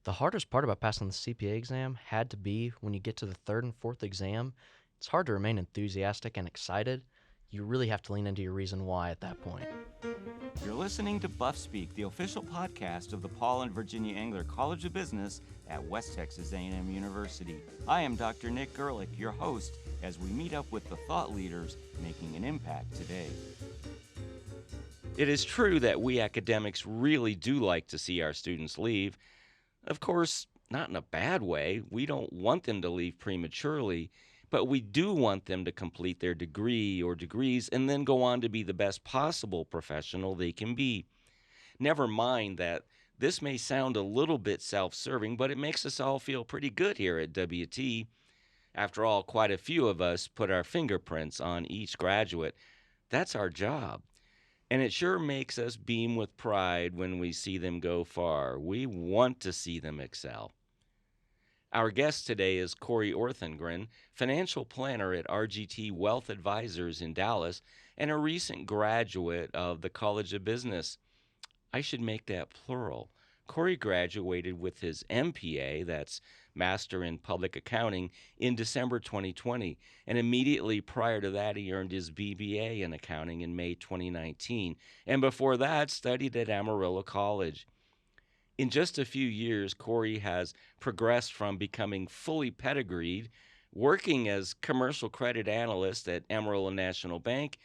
The hardest part about passing the CPA exam had to be when you get to the third and fourth exam. It's hard to remain enthusiastic and excited. You really have to lean into your reason why at that point. You're listening to Buff Speak, the official podcast of the Paul and Virginia Engler College of Business at West Texas A&M University. I am Dr. Nick Gerlich, your host, as we meet up with the thought leaders making an impact today. It is true that we academics really do like to see our students leave. Of course, not in a bad way. We don't want them to leave prematurely, but we do want them to complete their degree or degrees and then go on to be the best possible professional they can be. Never mind that this may sound a little bit self-serving, but it makes us all feel pretty good here at WT. After all, quite a few of us put our fingerprints on each graduate. That's our job. And it sure makes us beam with pride when we see them go far. We want to see them excel. Our guest today is Corey Orthengren, financial planner at RGT Wealth Advisors in Dallas and a recent graduate of the College of Business. I should make that plural. Corey graduated with his MPA, that's Master in Public Accounting, in December 2020. And immediately prior to that, he earned his BBA in accounting in May 2019. And before that, studied at Amarillo College. In just a few years, Corey has progressed from becoming fully pedigreed, working as commercial credit analyst at Amarillo National Bank,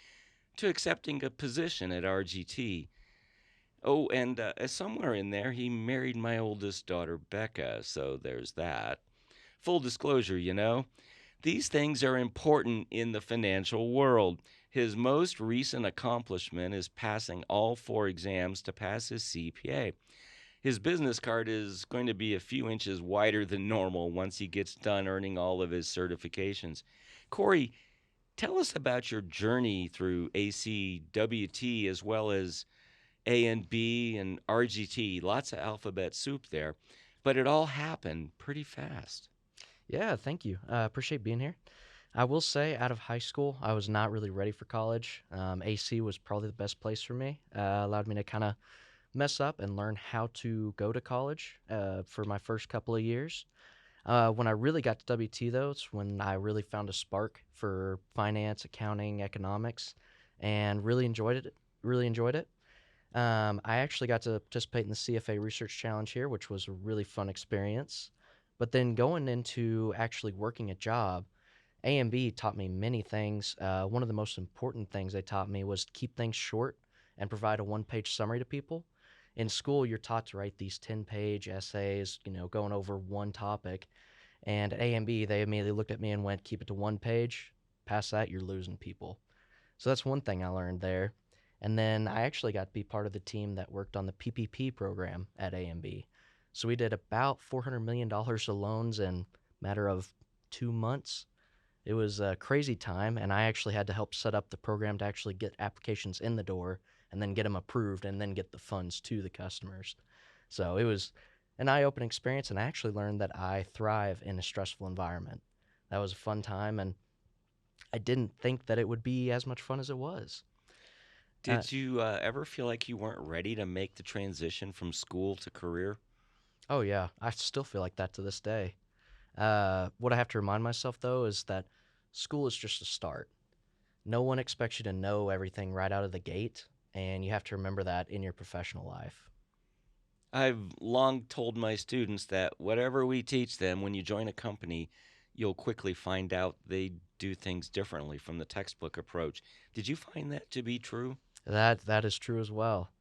to accepting a position at RGT. Oh, and somewhere in there, he married my oldest daughter, Becca, so there's that. Full disclosure, these things are important in the financial world. His most recent accomplishment is passing all 4 exams to pass his CPA. His business card is going to be a few inches wider than normal once he gets done earning all of his certifications. Corey, tell us about your journey through ACWT as well as A and B and RGT. Lots of alphabet soup there, but it all happened pretty fast. Yeah, thank you. Appreciate being here. I will say, out of high school, I was not really ready for college. AC was probably the best place for me. Allowed me to kind of mess up and learn how to go to college for my first couple of years. When I really got to WT, though, it's when I really found a spark for finance, accounting, economics, and really enjoyed it. Really enjoyed it. I actually got to participate in the CFA Research Challenge here, which was a really fun experience. But then going into actually working a job, A&B taught me many things. One of the most important things they taught me was to keep things short and provide a one-page summary to people. In school, you're taught to write these 10-page essays, going over one topic. And at A&B, they immediately looked at me and went, keep it to one page. Past that, you're losing people. So that's one thing I learned there. And then I actually got to be part of the team that worked on the PPP program at A&B. So we did about $400 million of loans in a matter of 2 months. It was a crazy time, and I actually had to help set up the program to actually get applications in the door and then get them approved and then get the funds to the customers. So it was an eye-opening experience, and I actually learned that I thrive in a stressful environment. That was a fun time, and I didn't think that it would be as much fun as it was. Uh, Did you ever feel like you weren't ready to make the transition from school to career? oh, yeah, I still feel like that to this day. What I have to remind myself, though, is that school is just a start. No one expects you to know everything right out of the gate, and you have to remember that in your professional life. I've long told my students that whatever we teach them, when you join a company, you'll quickly find out they do things differently from the textbook approach. Did you find that to be true? That is true as well.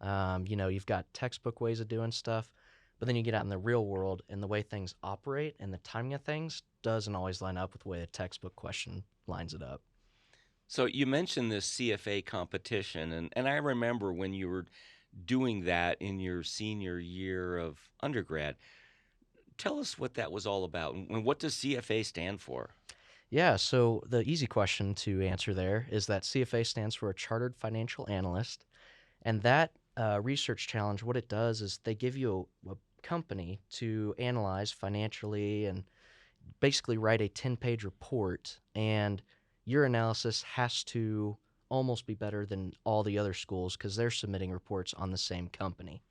You've got textbook ways of doing stuff, but then you get out in the real world, and the way things operate and the timing of things doesn't always line up with the way a textbook question lines it up. So you mentioned this CFA competition, and I remember when you were doing that in your senior year of undergrad. Tell us what that was all about, and what does CFA stand for? Yeah, so the easy question to answer there is that CFA stands for a Chartered Financial Analyst. And that research challenge, what it does is they give you a company to analyze financially and basically write a 10-page report. And your analysis has to almost be better than all the other schools because they're submitting reports on the same company.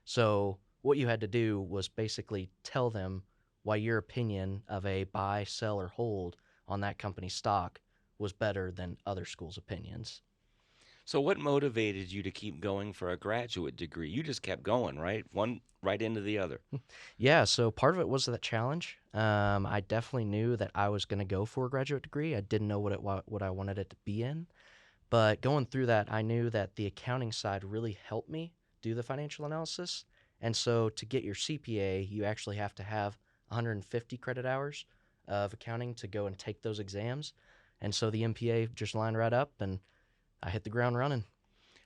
So what you had to do was basically tell them why your opinion of a buy, sell, or hold on that company's stock was better than other schools' opinions. So, what motivated you to keep going for a graduate degree? You just kept going, right? One right into the other. Yeah, so part of it was that challenge. I definitely knew that I was going to go for a graduate degree. I didn't know what I wanted it to be in, but going through that, I knew that the accounting side really helped me do the financial analysis. And so to get your CPA, you actually have to have 150 credit hours of accounting to go and take those exams. And so the MPA just lined right up, and I hit the ground running.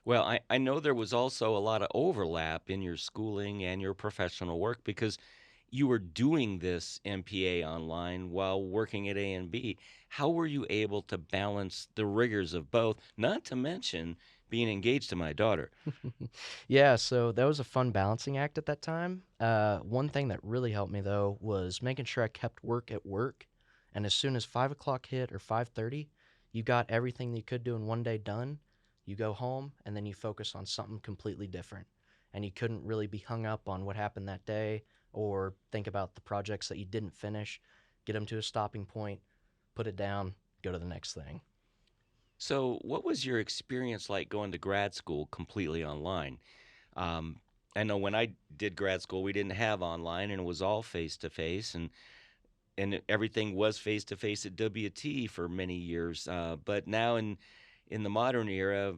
Well, I know there was also a lot of overlap in your schooling and your professional work because you were doing this MPA online while working at A&B. How were you able to balance the rigors of both, not to mention being engaged to my daughter? Yeah, so that was a fun balancing act at that time. One thing that really helped me though was making sure I kept work at work, and as soon as 5 o'clock hit or 5:30, you got everything that you could do in one day done. You go home and then you focus on something completely different, and you couldn't really be hung up on what happened that day or think about the projects that you didn't finish. Get them to a stopping point, put it down, go to the next thing. So, what was your experience like going to grad school completely online? Um, I know when I did grad school, we didn't have online, and it was all face to face, and everything was face to face at WT for many years. But now in the modern era,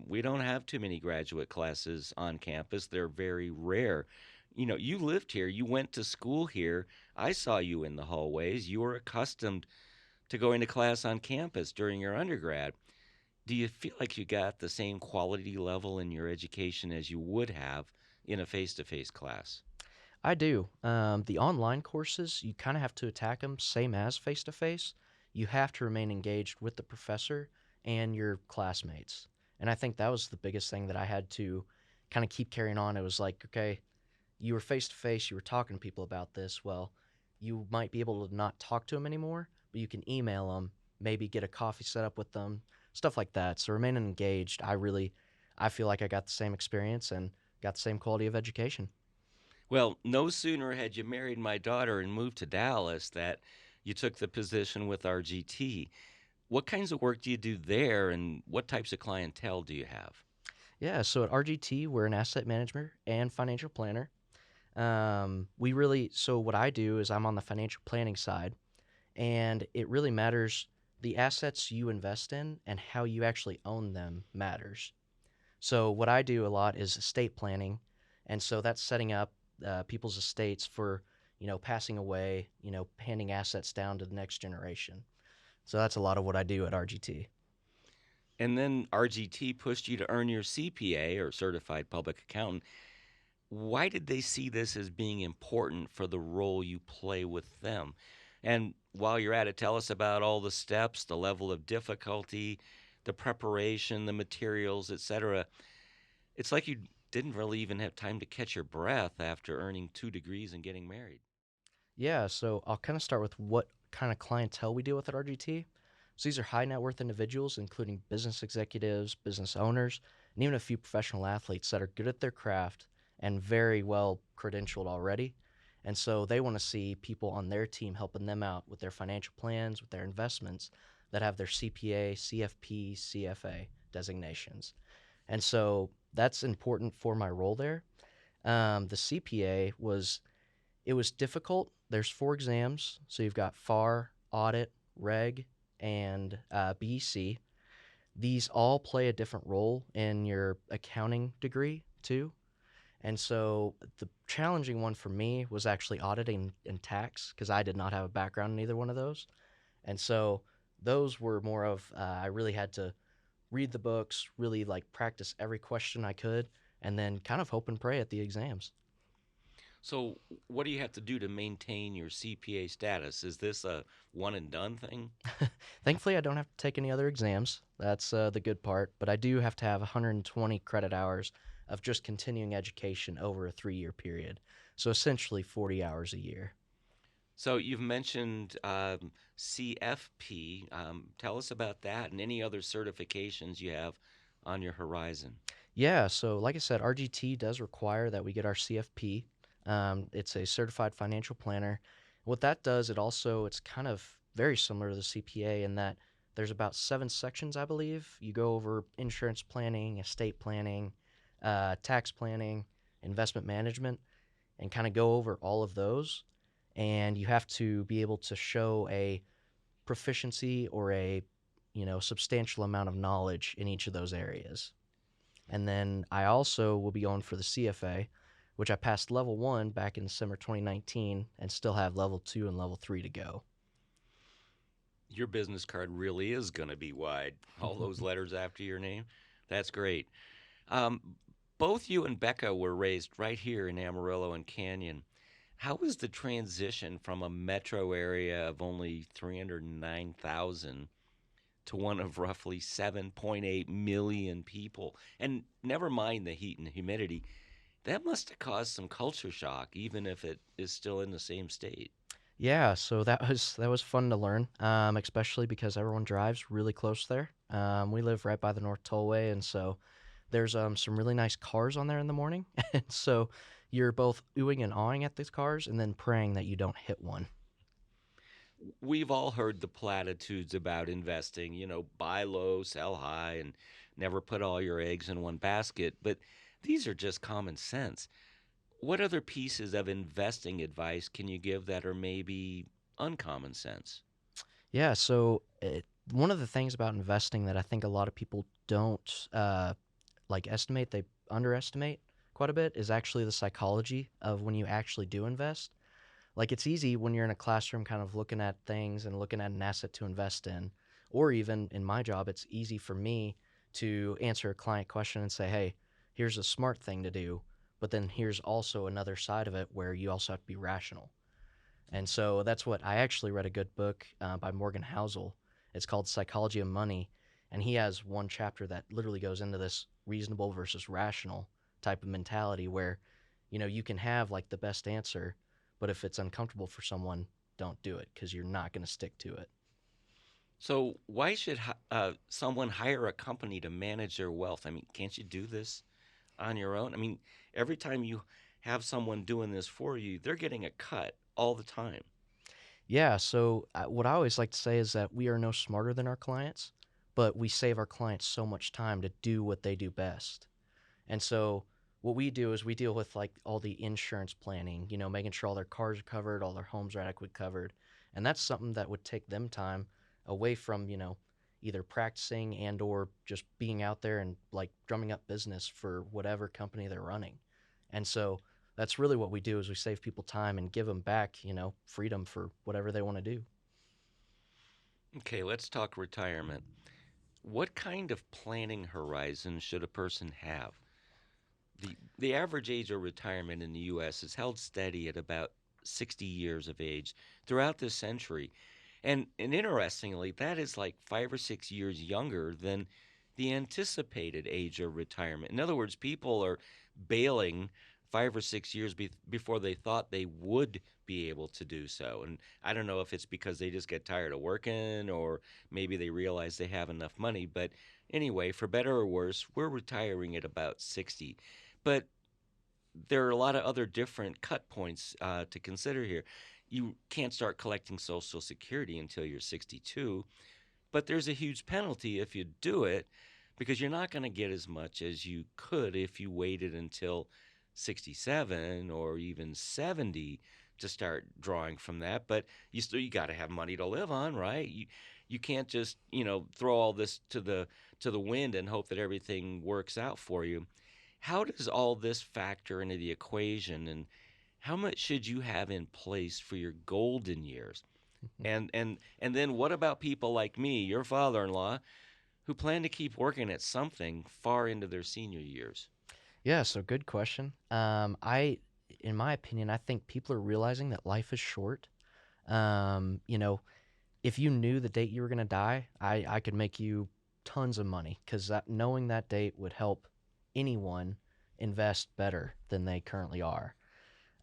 we don't have too many graduate classes on campus. They're very rare. You know, you lived here, you went to school here. I saw you in the hallways. You were accustomed to going to class on campus during your undergrad. Do you feel like you got the same quality level in your education as you would have in a face to face class? I do. The online courses, you kind of have to attack them same as face to face. You have to remain engaged with the professor and your classmates. And I think that was the biggest thing that I had to kind of keep carrying on. It was like, okay, you were face to face, you were talking to people about this. Well, you might be able to not talk to them anymore, but you can email them, maybe get a coffee set up with them, stuff like that. So remaining engaged, I feel like I got the same experience and got the same quality of education. Well, no sooner had you married my daughter and moved to Dallas that you took the position with RGT. What kinds of work do you do there, and what types of clientele do you have? Yeah, so at RGT, we're an asset manager and financial planner. So what I do is I'm on the financial planning side, and it really matters the assets you invest in and how you actually own them matters. So what I do a lot is estate planning, and so that's setting up people's estates for passing away, handing assets down to the next generation. So that's a lot of what I do at RGT. And then RGT pushed you to earn your CPA or certified public accountant. Why did they see this as being important for the role you play with them? And while you're at it, tell us about all the steps, the level of difficulty, the preparation, the materials, etc. It's like you didn't really even have time to catch your breath after earning 2 degrees and getting married. Yeah, so I'll kind of start with what kind of clientele we deal with at RGT. So these are high net worth individuals, including business executives, business owners, and even a few professional athletes that are good at their craft and very well credentialed already. And so they want to see people on their team helping them out with their financial plans, with their investments that have their CPA, CFP, CFA designations. And so that's important for my role there. The CPA it was difficult. There's 4 exams. So you've got FAR, Audit, Reg, and BEC. These all play a different role in your accounting degree, too. And so the challenging one for me was actually auditing and tax because I did not have a background in either one of those. And so those were more of I really had to read the books, really like practice every question I could, and then kind of hope and pray at the exams. So, what do you have to do to maintain your CPA status? Is this a one and done thing? Thankfully, I don't have to take any other exams. That's the good part. But I do have to have 120 credit hours of just continuing education over a 3 year period. So essentially 40 hours a year. So, you've mentioned CFP. Tell us about that and any other certifications you have on your horizon. Yeah, so like I said, RGT does require that we get our CFP. It's a certified financial planner. What that does, it's kind of very similar to the CPA in that there's about 7 sections, I believe. You go over insurance planning, estate planning, tax planning, investment management, and kind of go over all of those. And you have to be able to show a proficiency or a substantial amount of knowledge in each of those areas. And then I also will be going for the CFA, which I passed level 1 back in December 2019 and still have level 2 and level 3 to go. Your business card really is going to be wide. All those letters after your name. That's great. Um, both you and Becca were raised right here in Amarillo and Canyon. How was the transition from a metro area of only 309,000 to one of roughly 7.8 million people? And never mind the heat and humidity, that must have caused some culture shock, even if it is still in the same state. Yeah, so that was fun to learn, especially because everyone drives really close there. We live right by the North Tollway, and so there's some really nice cars on there in the morning, and so you're both oohing and awing at these cars, and then praying that you don't hit one. We've all heard the platitudes about investing, buy low, sell high, and never put all your eggs in one basket, but these are just common sense. What other pieces of investing advice can you give that are maybe uncommon sense? Yeah, so one of the things about investing that I think a lot of people don't estimate, they underestimate quite a bit, is actually the psychology of when you actually do invest. Like it's easy when you're in a classroom kind of looking at things and looking at an asset to invest in, or even in my job, it's easy for me to answer a client question and say, hey, here's a smart thing to do, but then here's also another side of it where you also have to be rational. And so that's what I actually read a good book by Morgan Housel. It's called Psychology of Money. And he has one chapter that literally goes into this reasonable versus rational type of mentality where, you can have like the best answer, but if it's uncomfortable for someone, don't do it because you're not going to stick to it. So, why should someone hire a company to manage their wealth? I mean, can't you do this on your own? I mean, every time you have someone doing this for you, they're getting a cut all the time. Yeah. So, what I always like to say is that we are no smarter than our clients, but we save our clients so much time to do what they do best. And so what we do is we deal with like all the insurance planning, making sure all their cars are covered, all their homes are adequately covered. And that's something that would take them time away from, either practicing and or just being out there and like drumming up business for whatever company they're running. And so that's really what we do is we save people time and give them back, freedom for whatever they want to do. Okay, let's talk retirement. What kind of planning horizon should a person have? The average age of retirement in the US is held steady at about 60 years of age throughout this century. And interestingly, that is like 5 or 6 years younger than the anticipated age of retirement. In other words, people are bailing 5 or 6 years before they thought they would be able to do so. And I don't know if it's because they just get tired of working or maybe they realize they have enough money. But anyway, for better or worse, we're retiring at about 60. But there are a lot of other different cut points to consider here. You can't start collecting Social Security until you're 62, but there's a huge penalty if you do it because you're not going to get as much as you could if you waited until 67 or even 70 to start drawing from that. But you got to have money to live on, right? You can't just throw all this to the wind and hope that everything works out for you. How does all this factor into the equation, and how much should you have in place for your golden years? And then what about people like me, your father-in-law, who plan to keep working at something far into their senior years? Yeah, so good question. In my opinion, I think people are realizing that life is short. Um, you know, if you knew the date you were going to die, I could make you tons of money because knowing that date would help anyone invest better than they currently are.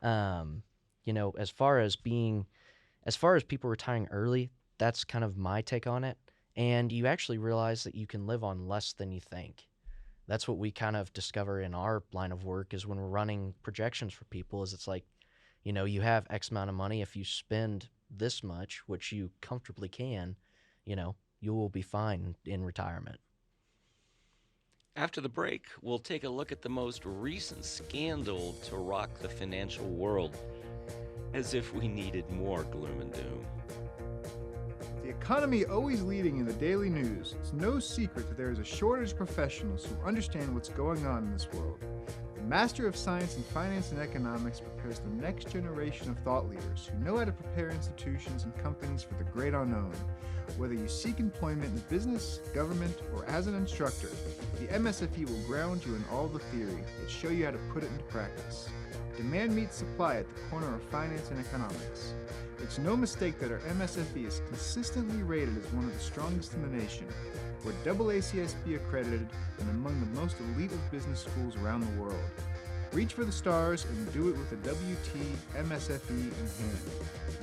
Um, as far as people retiring early, that's kind of my take on it. And you actually realize that you can live on less than you think. That's what we kind of discover in our line of work is when we're running projections for people is it's like, you have X amount of money. If you spend this much, which you comfortably can, you will be fine in retirement. After the break, we'll take a look at the most recent scandal to rock the financial world, as if we needed more gloom and doom. The economy always leading in the daily news, it's no secret that there is a shortage of professionals who understand what's going on in this world. The Master of Science in Finance and Economics prepares the next generation of thought leaders who know how to prepare institutions and companies for the great unknown. Whether you seek employment in business, government, or as an instructor, the MSFE will ground you in all the theory and show you how to put it into practice. Demand meets supply at the corner of finance and economics. It's no mistake that our MSFE is consistently rated as one of the strongest in the nation. We're AACSB accredited and among the most elite of business schools around the world. Reach for the stars and do it with a WT MSFE in hand.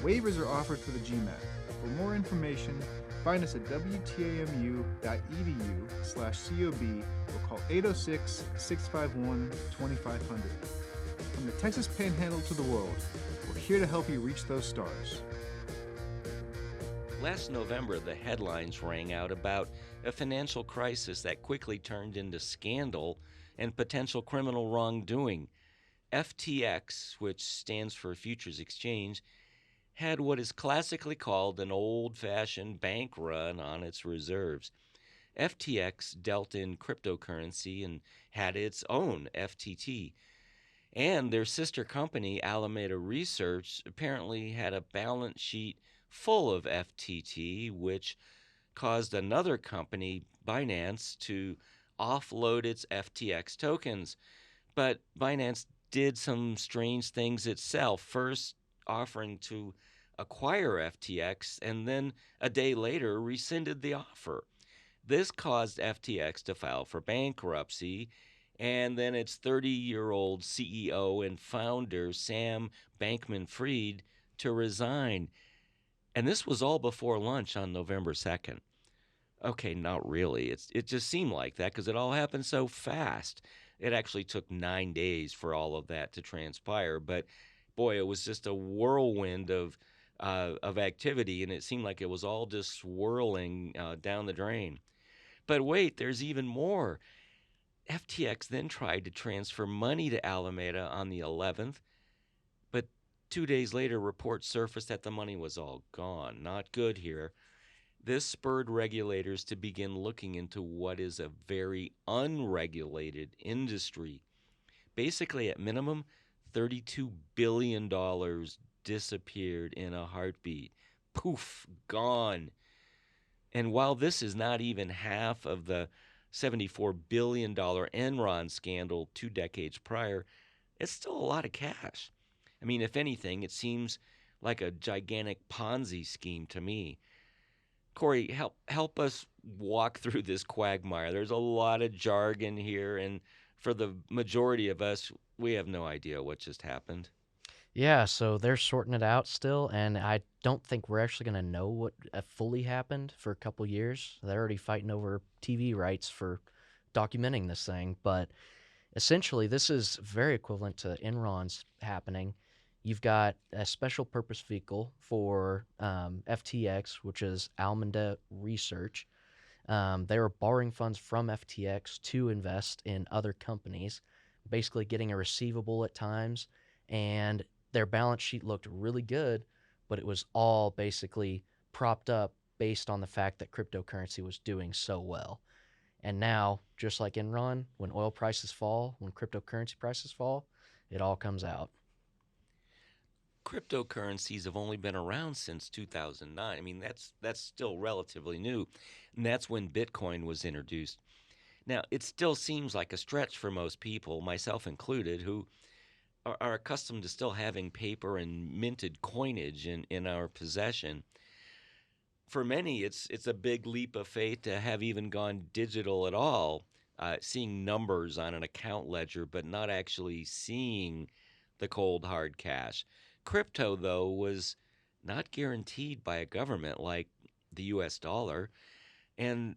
Waivers are offered for the GMAT. For more information, find us at wtamu.edu/COB or call 806-651-2500. From the Texas Panhandle to the world, we're here to help you reach those stars. Last November, the headlines rang out about a financial crisis that quickly turned into scandal and potential criminal wrongdoing. FTX, which stands for Futures Exchange, had what is classically called an old-fashioned bank run on its reserves. FTX dealt in cryptocurrency and had its own FTT. And their sister company, Alameda Research, apparently had a balance sheet full of FTT, which caused another company, Binance, to offload its FTX tokens. But Binance did some strange things itself, first offering to acquire FTX and then a day later rescinded the offer. This caused FTX to file for bankruptcy, and then its 30-year-old CEO and founder, Sam Bankman-Fried, to resign. And this was all before lunch on November 2nd. Okay, not really. It just seemed like that because it all happened so fast. It actually took 9 days for all of that to transpire. But boy, it was just a whirlwind of activity, and it seemed like it was all just swirling down the drain. But wait, there's even more. FTX then tried to transfer money to Alameda on the 11th, but 2 days later, reports surfaced that the money was all gone. Not good here. This spurred regulators to begin looking into what is a very unregulated industry. Basically, at minimum, $32 billion disappeared in a heartbeat. Poof, gone. And while this is not even half of the $74 billion Enron scandal 2 decades prior, it's still a lot of cash. I mean, if anything, it seems like a gigantic Ponzi scheme to me. Corey, help us walk through this quagmire. There's a lot of jargon here, and for the majority of us, we have no idea what just happened. Yeah, so they're sorting it out still, and I don't think we're actually going to know what fully happened for a couple years. They're already fighting over TV rights for documenting this thing, but essentially this is very equivalent to Enron's happening. You've got a special purpose vehicle for FTX, which is Alameda Research. They were borrowing funds from FTX to invest in other companies, basically getting a receivable at times, and their balance sheet looked really good, but it was all basically propped up based on the fact that cryptocurrency was doing so well. And now, just like Enron, when oil prices fall, when cryptocurrency prices fall, it all comes out. Cryptocurrencies have only been around since 2009. I mean, that's still relatively new, and that's when Bitcoin was introduced. Now, it still seems like a stretch for most people, myself included, who are accustomed to still having paper and minted coinage in our possession. For many, it's a big leap of faith to have even gone digital at all, seeing numbers on an account ledger, but not actually seeing the cold hard cash. Crypto, though, was not guaranteed by a government like the US dollar, and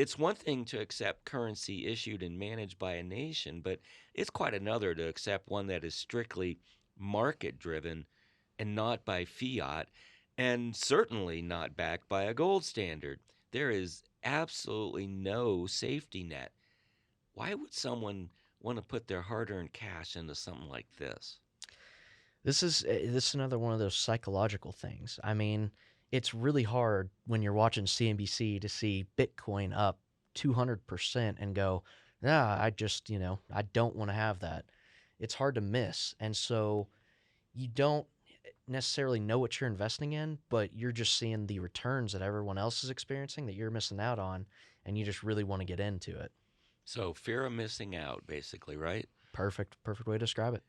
It's one thing to accept currency issued and managed by a nation, but it's quite another to accept one that is strictly market driven and not by fiat, and certainly not backed by a gold standard. There is absolutely no safety net. Why would someone want to put their hard earned cash into something like this? This is another one of those psychological things. I mean, it's really hard when you're watching CNBC to see Bitcoin up 200% and go, "Nah, I don't want to have that." It's hard to miss. And so you don't necessarily know what you're investing in, but you're just seeing the returns that everyone else is experiencing that you're missing out on, and you just really want to get into it. So, fear of missing out, basically, right? Perfect way to describe it.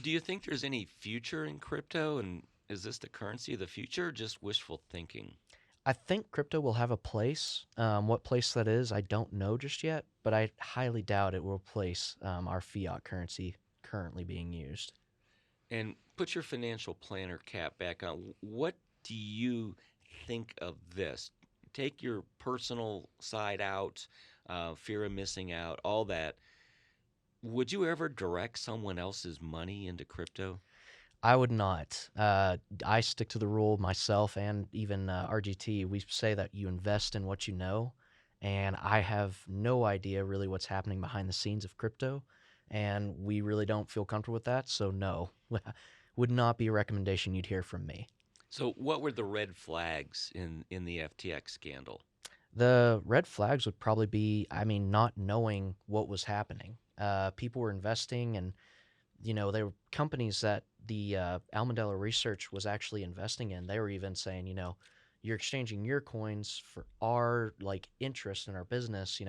Do you think there's any future in crypto? And is this the currency of the future or just wishful thinking? I think crypto will have a place. What place that is, I don't know just yet, but I highly doubt it will replace our fiat currency currently being used. And put your financial planner cap back on. What do you think of this? Take your personal side out, fear of missing out, all that. Would you ever direct someone else's money into crypto? I would not. I stick to the rule myself, and even RGT. We say that you invest in what you know, and I have no idea really what's happening behind the scenes of crypto, and we really don't feel comfortable with that. So no, would not be a recommendation you'd hear from me. So, what were the red flags in the FTX scandal? The red flags would probably be, I mean, not knowing what was happening. People were investing, and there were companies that the Almondella Research was actually investing in. They were even saying, you're exchanging your coins for our interest in our business.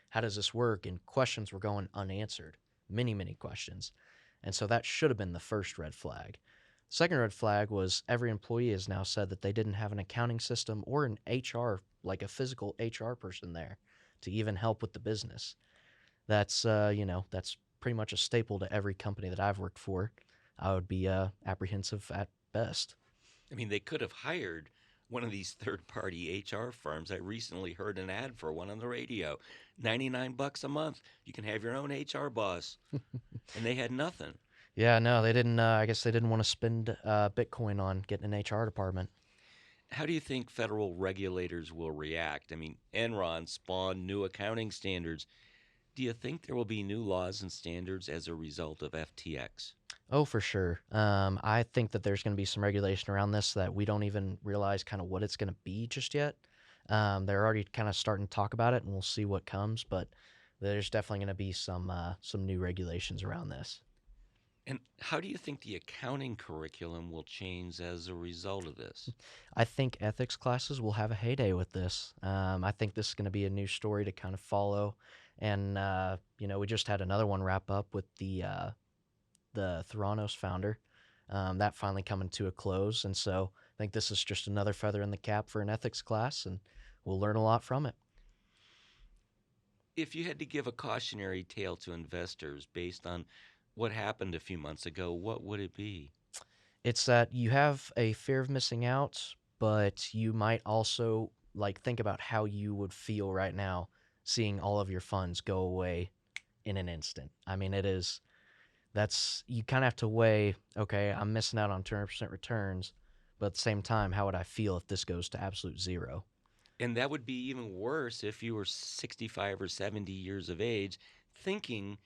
How does this work? And questions were going unanswered, many questions, and so that should have been the first red flag. Second red flag was every employee has now said that they didn't have an accounting system or an HR, like a physical HR person there to even help with the business. That's pretty much a staple to every company that I've worked for. I would be apprehensive at best. I mean, they could have hired one of these third-party HR firms. I recently heard an ad for one on the radio. $99 a month. You can have your own HR boss. And they had nothing. Yeah, no, they didn't. I guess they didn't want to spend Bitcoin on getting an HR department. How do you think federal regulators will react? I mean, Enron spawned new accounting standards. Do you think there will be new laws and standards as a result of FTX? Oh, for sure. I think that there's going to be some regulation around this that we don't even realize kind of what it's going to be just yet. They're already kind of starting to talk about it, and we'll see what comes. But there's definitely going to be some new regulations around this. And how do you think the accounting curriculum will change as a result of this? I think ethics classes will have a heyday with this. I think this is going to be a new story to kind of follow. And, we just had another one wrap up with the Theranos founder. That finally coming to a close. And so I think this is just another feather in the cap for an ethics class, and we'll learn a lot from it. If you had to give a cautionary tale to investors based on what happened a few months ago, what would it be? It's that you have a fear of missing out, but you might also think about how you would feel right now seeing all of your funds go away in an instant. I mean, you kind of have to weigh, okay, I'm missing out on 200% returns, but at the same time, how would I feel if this goes to absolute zero? And that would be even worse if you were 65 or 70 years of age, thinking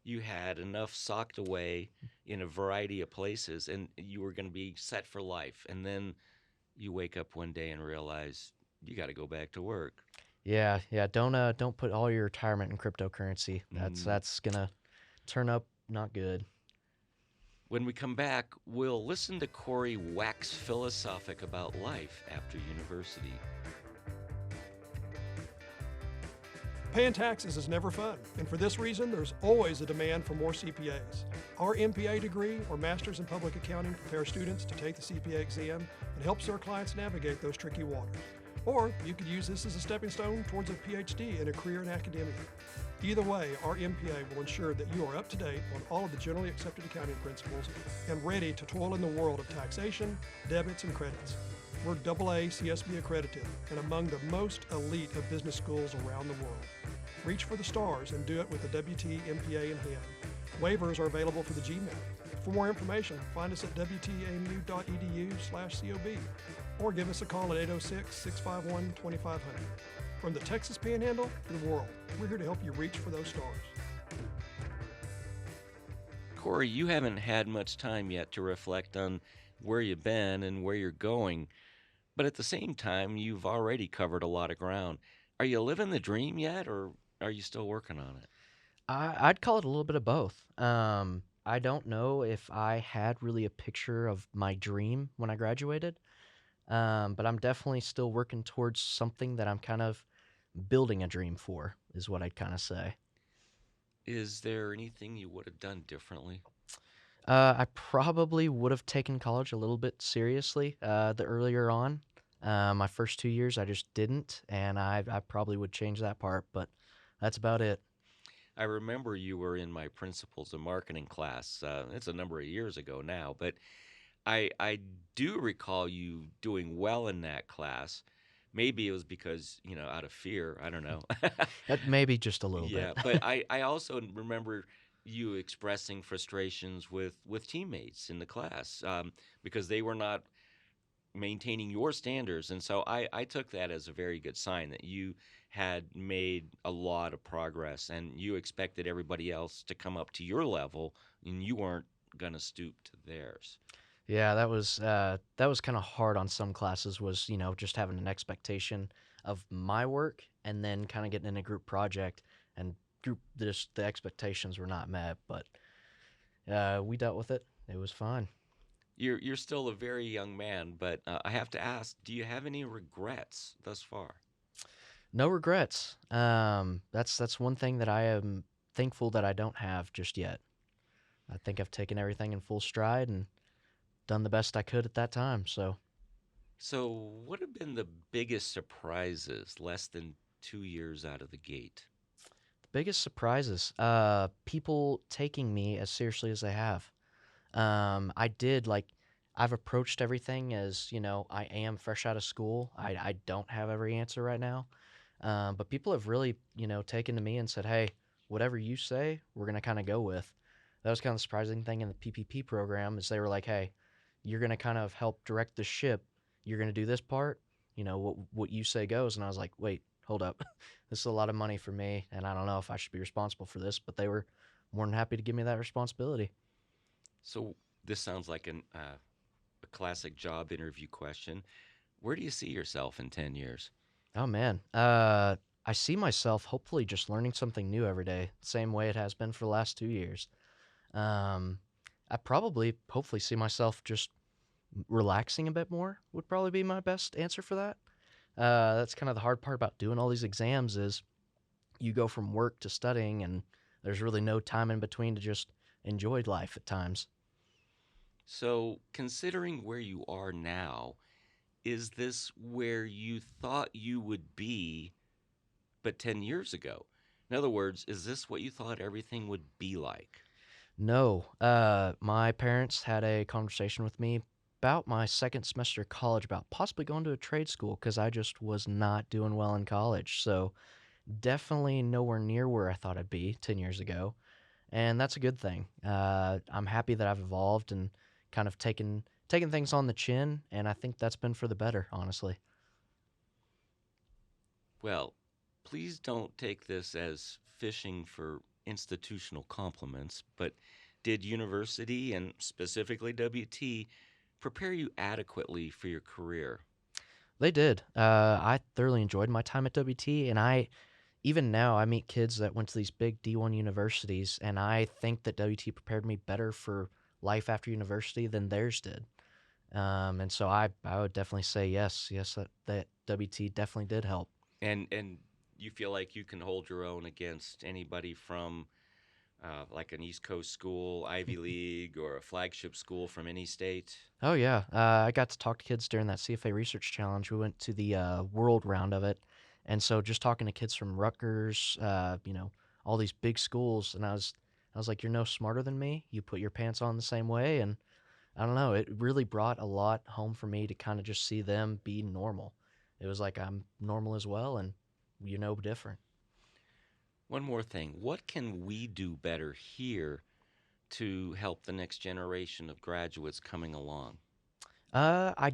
you had enough socked away in a variety of places and you were going to be set for life. And then you wake up one day and realize you got to go back to work. Yeah. Don't put all your retirement in cryptocurrency. That's gonna turn up not good. When we come back, we'll listen to Corey wax philosophic about life after university. Paying taxes is never fun, and for this reason, there's always a demand for more CPAs. Our MPA degree, or Master's in Public Accounting, prepares students to take the CPA exam and helps their clients navigate those tricky waters. Or you could use this as a stepping stone towards a PhD and a career in academia. Either way, our MPA will ensure that you are up to date on all of the generally accepted accounting principles and ready to toil in the world of taxation, debits, and credits. We're AA CSB accredited and among the most elite of business schools around the world. Reach for the stars and do it with the WT MPA in hand. Waivers are available for the GMAT. For more information, find us at wtamu.edu/COB or give us a call at 806-651-2500. From the Texas Panhandle to the world, we're here to help you reach for those stars. Corey, you haven't had much time yet to reflect on where you've been and where you're going, but at the same time, you've already covered a lot of ground. Are you living the dream yet, or are you still working on it? I'd call it a little bit of both. I don't know if I had really a picture of my dream when I graduated, but I'm definitely still working towards something that I'm kind of building a dream for, is what I'd kind of say. Is there anything you would have done differently? I probably would have taken college a little bit seriously the earlier on. My first 2 years, I just didn't, and I probably would change that part, but that's about it. I remember you were in my Principles of Marketing class. It's a number of years ago now, but I do recall you doing well in that class. Maybe it was because, out of fear. I don't know. Maybe just a little Yeah, bit. but I also remember you expressing frustrations with teammates in the class because they were not maintaining your standards. And so I took that as a very good sign that you had made a lot of progress and you expected everybody else to come up to your level and you weren't going to stoop to theirs. Yeah, that was kind of hard on some classes. Was just having an expectation of my work and then kind of getting in a group project and just the expectations were not met. But we dealt with it. It was fine. You're still a very young man, but I have to ask, do you have any regrets thus far? No regrets. That's one thing that I am thankful that I don't have just yet. I think I've taken everything in full stride and done the best I could at that time. So So, what have been the biggest surprises less than 2 years out of the gate? the biggest surprises, people taking me as seriously as they have. I did like I've approached everything as I am fresh out of school. I don't have every answer right now, but people have really taken to me and said, "Hey, whatever you say, we're gonna kind of go with." That was kind of the surprising thing in the PPP program is they were like, "Hey, you're gonna kind of help direct the ship. You're gonna do this part. What you say goes." And I was like, "Wait, hold up. This is a lot of money for me, and I don't know if I should be responsible for this." But they were more than happy to give me that responsibility. So, this sounds like a classic job interview question. Where do you see yourself in 10 years? Oh man, I see myself hopefully just learning something new every day, same way it has been for the last 2 years. Um, I probably hopefully see myself just relaxing a bit more would probably be my best answer for that. That's kind of the hard part about doing all these exams is you go from work to studying and there's really no time in between to just enjoy life at times. So, considering where you are now, is this where you thought you would be, but 10 years ago? In other words, is this what you thought everything would be like? No, my parents had a conversation with me about my second semester of college about possibly going to a trade school because I just was not doing well in college. So definitely nowhere near where I thought I'd be 10 years ago. And that's a good thing. I'm happy that I've evolved and kind of taken things on the chin, and I think that's been for the better, honestly. Well, please don't take this as fishing for institutional compliments, but did university and specifically WT prepare you adequately for your career? They did. I thoroughly enjoyed my time at WT, and I even now I meet kids that went to these big D1 universities, and I think that WT prepared me better for life after university than theirs did. And so I would definitely say yes, that WT definitely did help. And you feel like you can hold your own against anybody from like an East Coast school, Ivy League, or a flagship school from any state? Oh yeah, I got to talk to kids during that CFA Research Challenge. We went to the world round of it, and so just talking to kids from Rutgers, all these big schools, and I was like, "You're no smarter than me. You put your pants on the same way, and I don't know, it really brought a lot home for me to kind of just see them be normal. It was like I'm normal as well, and different. One more thing. What can we do better here to help the next generation of graduates coming along? I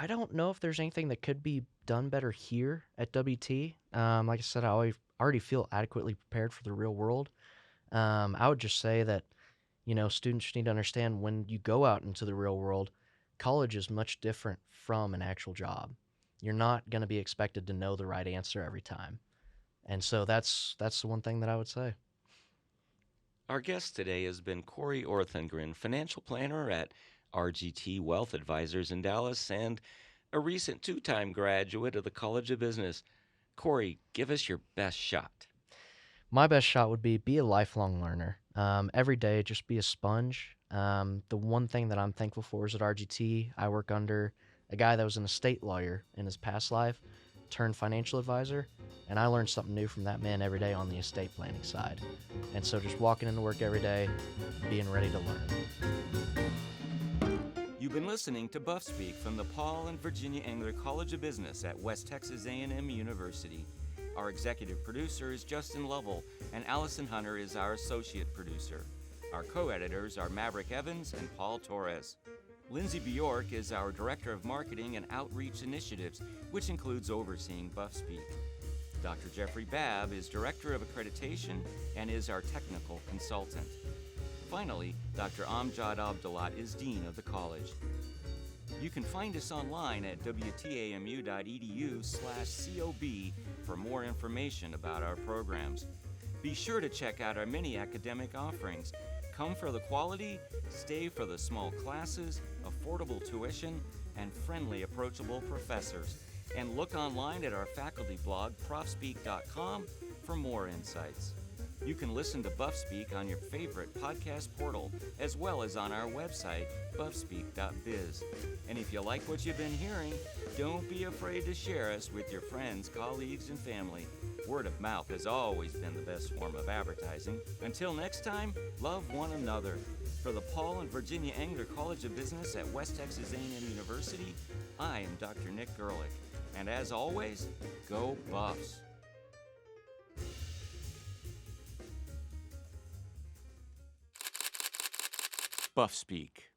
don't know if there's anything that could be done better here at WT. Like I said, already feel adequately prepared for the real world. I would just say that, students need to understand when you go out into the real world, college is much different from an actual job. You're not going to be expected to know the right answer every time. And so that's the one thing that I would say. Our guest today has been Corey Orthengren, financial planner at RGT Wealth Advisors in Dallas and a recent two-time graduate of the College of Business. Corey, give us your best shot. My best shot would be a lifelong learner. Every day, just be a sponge. The one thing that I'm thankful for is at RGT, I work under a guy that was an estate lawyer in his past life, turned financial advisor, and I learned something new from that man every day on the estate planning side. And so just walking into work every day, being ready to learn. You've been listening to Buff Speak from the Paul and Virginia Engler College of Business at West Texas A&M University. Our executive producer is Justin Lovell, and Allison Hunter is our associate producer. Our co-editors are Maverick Evans and Paul Torres. Lindsay Bjork is our Director of Marketing and Outreach Initiatives, which includes overseeing Buff Speak. Dr. Jeffrey Babb is Director of Accreditation and is our technical consultant. Finally, Dr. Amjad Abdalat is Dean of the college. You can find us online at wtamu.edu/COB for more information about our programs. Be sure to check out our many academic offerings. Come for the quality, stay for the small classes, affordable tuition, and friendly, approachable professors. And look online at our faculty blog, profspeak.com, for more insights. You can listen to Buff Speak on your favorite podcast portal, as well as on our website, buffspeak.biz. And if you like what you've been hearing, don't be afraid to share us with your friends, colleagues, and family. Word of mouth has always been the best form of advertising. Until next time, love one another. For the Paul and Virginia Engler College of Business at West Texas A&M University, I am Dr. Nick Gerlich. And as always, go Buffs! Buff Speak.